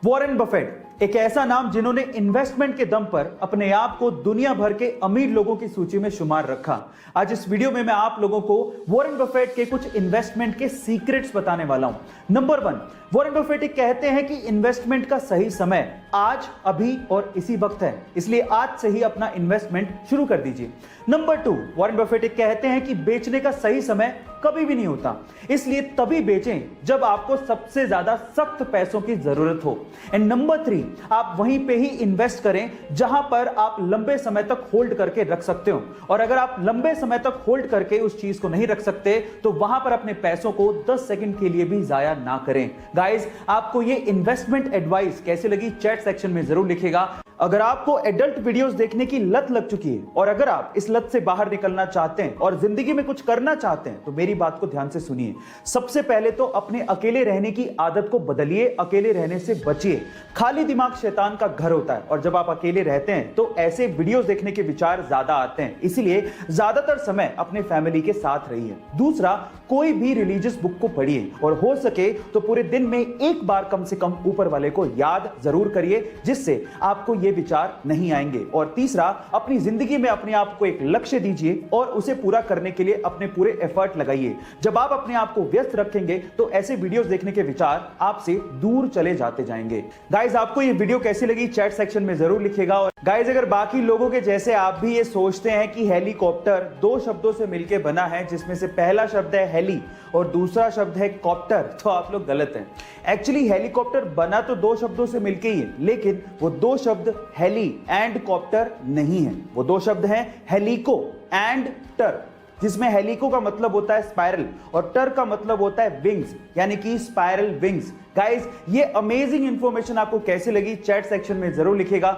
Warren Buffett एक ऐसा नाम जिन्होंने इन्वेस्टमेंट के दम पर अपने आप को दुनिया भर के अमीर लोगों की सूची में शुमार रखा। आज इस वीडियो में मैं आप लोगों को वॉरेन बफेट के कुछ इन्वेस्टमेंट के सीक्रेट्स बताने वाला हूं। नंबर 1, वॉरेन बफेट कहते हैं कि इन्वेस्टमेंट का सही समय आज, अभी और इसी वक्त है, इसलिए आज से ही अपना इन्वेस्टमेंट शुरू कर दीजिए। नंबर 2, वॉरेन बफेट कहते हैं कि बेचने का सही समय कभी भी नहीं होता, इसलिए तभी बेचें जब आपको सबसे ज्यादा सख्त पैसों की जरूरत हो। एंड नंबर 3, आप वहीं पे ही इन्वेस्ट करें जहां पर आप लंबे समय तक होल्ड करके रख सकते हो, और अगर आप लंबे समय तक होल्ड करके उस चीज को नहीं रख सकते तो वहां पर अपने पैसों को 10 सेकंड के लिए भी जाया ना करें। गाइस, आपको ये इन्वेस्टमेंट एडवाइस कैसे लगी चैट सेक्शन में जरूर लिखिएगा। अगर आपको एडल्ट वीडियोस देखने की लत लग चुकी है और अगर आप इस लत से बाहर निकलना चाहते हैं और जिंदगी में कुछ करना चाहते हैं तो मेरी बात को ध्यान से सुनिए। सबसे पहले तो अपने अकेले रहने की आदत को बदलिए, अकेले रहने से बचिए। खाली दिमाग शैतान का घर होता है और जब आप अकेले रहते हैं तो ऐसे वीडियोस देखने के विचार ज्यादा आते हैं, इसलिए ज्यादातर समय अपने फैमिली के साथ रहिए। दूसरा, कोई भी रिलीजियस बुक को पढ़िए और हो सके तो पूरे दिन में एक बार कम से कम ऊपर वाले को याद जरूर करिए, जिससे आपको ये विचार नहीं आएंगे। और तीसरा, अपनी जिंदगी में अपने आप को एक लक्ष्य दीजिए और उसे पूरा करने के लिए अपने पूरे एफर्ट लगाइए। जब आप अपने आप को व्यस्त रखेंगे तो ऐसे वीडियोस देखने के विचार आपसे दूर चले जाते जाएंगे। गाइस, आपको ये वीडियो कैसी लगी चैट सेक्शन में जरूर लिखिएगा। और गाइस, अगर बाकी लोगों के जैसे आप भी ये सोचते हैं कि हेलीकॉप्टर 2 शब्दों से मिलकर बना है, जिसमें से पहला शब्द है हेली और दूसरा शब्द है कॉप्टर, तो आप लोग गलत हैं। एक्चुअली हेलीकॉप्टर बना तो 2 शब्दों से मिलकर ही है, लेकिन वो 2 शब्द हेली एंड कॉप्टर नहीं है। वो 2 शब्द हैं हेलिको एंड टर, जिसमें हेलिको का मतलब होता है स्पाइरल और टर का मतलब होता है विंग्स, यानी कि स्पाइरल विंग्स। गाइस, ये अमेजिंग इंफॉर्मेशन आपको कैसे लगी चैट सेक्शन में जरूर लिखिएगा।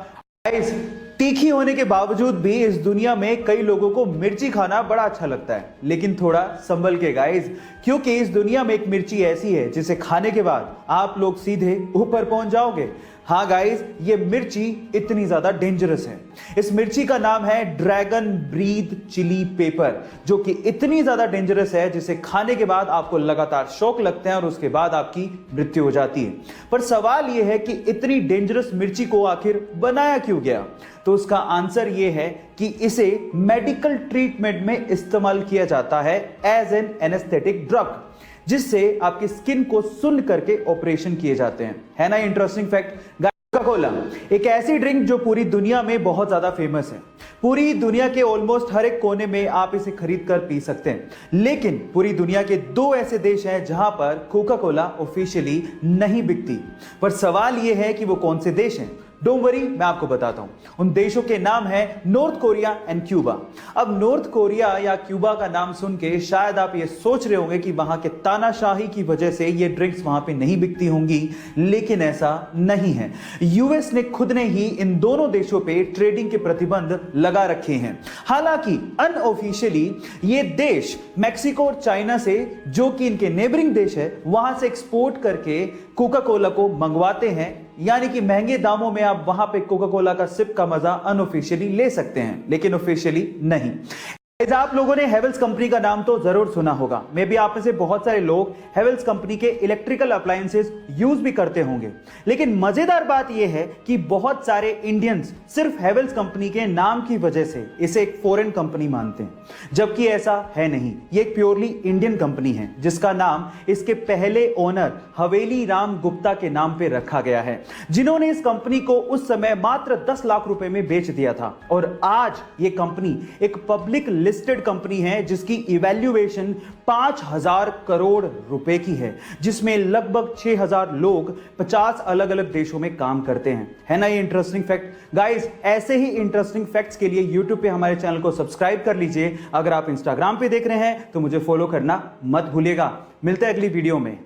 गाइस, तीखी होने के बावजूद भी इस दुनिया में कई लोगों को मिर्ची खाना बड़ा अच्छा लगता है, लेकिन थोड़ा संभल के गाइस, क्योंकि इस दुनिया में एक मिर्ची ऐसी है जिसे खाने के बाद आप लोग सीधे ऊपर पहुंच जाओगे। हाँ गाइस, ये मिर्ची इतनी ज्यादा डेंजरस है। इस मिर्ची का नाम है ड्रैगन ब्रीथ चिली पेपर, जो कि इतनी ज्यादा डेंजरस है जिसे खाने के बाद आपको लगातार शॉक लगते हैं और उसके बाद आपकी मृत्यु हो जाती है। पर सवाल यह है कि इतनी डेंजरस मिर्ची को आखिर बनाया क्यों गया? तो उसका आंसर यह है कि इसे मेडिकल ट्रीटमेंट में इस्तेमाल किया जाता है एज एन एनेस्थेटिक ड्रग, जिससे आपकी स्किन को सुन्न करके ऑपरेशन किए जाते हैं। है ना इंटरेस्टिंग फैक्ट? कोका कोला एक ऐसी ड्रिंक जो पूरी दुनिया में बहुत ज्यादा फेमस है। पूरी दुनिया के ऑलमोस्ट हर एक कोने में आप इसे खरीद कर पी सकते हैं, लेकिन पूरी दुनिया के 2 ऐसे देश हैं जहां पर कोका कोला ऑफिशियली नहीं बिकती। पर सवाल यह है कि वो कौन से देश हैं? डोंट वरी, मैं आपको बताता हूं। उन देशों के नाम है नॉर्थ कोरिया एंड क्यूबा। अब नॉर्थ कोरिया या क्यूबा का नाम सुन के शायद आप ये सोच रहे होंगे कि वहां के तानाशाही की वजह से ये ड्रिंक्स वहां पे नहीं बिकती होंगी, लेकिन ऐसा नहीं है। यूएस ने खुद ने ही इन दोनों देशों पे ट्रेडिंग के प्रतिबंध लगा रखे हैं। हालांकि अनऑफिशियली ये देश मैक्सिको और चाइना से, जो कि इनके नेबरिंग देश है, वहां से एक्सपोर्ट करके कोका कोला को मंगवाते हैं, यानी कि महंगे दामों में आप वहां पे कोका कोला का सिप का मजा अनऑफिशियली ले सकते हैं, लेकिन ऑफिशियली नहीं। आप लोगों ने हेवेल्स कंपनी का नाम तो जरूर सुना होगा। मे बी आप में से बहुत सारे लोग हेवेल्स कंपनी के इलेक्ट्रिकल अप्लायंसेस यूज भी करते होंगे, लेकिन मजेदार बात यह है कि बहुत सारे इंडियंस सिर्फ हेवेल्स कंपनी के नाम की वजह से इसे एक फॉरेन कंपनी मानते हैं, जबकि ऐसा है नहीं। ये एक प्योरली इंडियन कंपनी है, जिसका नाम इसके पहले ओनर हवेली राम गुप्ता के नाम पे रखा गया है, जिन्होंने इस कंपनी को उस समय मात्र 10 लाख रुपए में बेच दिया था। और आज ये कंपनी एक पब्लिक लिस्टेड कंपनी है जिसकी इवैल्यूएशन 5000 करोड़ रुपए की है, जिसमें लगभग 6000 लोग 50 अलग अलग देशों में काम करते हैं। है ना ये इंटरेस्टिंग फैक्ट? गाइस, ऐसे ही इंटरेस्टिंग फैक्ट्स के लिए YouTube पे हमारे चैनल को सब्सक्राइब कर लीजिए। अगर आप इंस्टाग्राम पे देख रहे हैं तो मुझे फॉलो करना मत भूलिएगा। मिलते हैं अगली वीडियो में।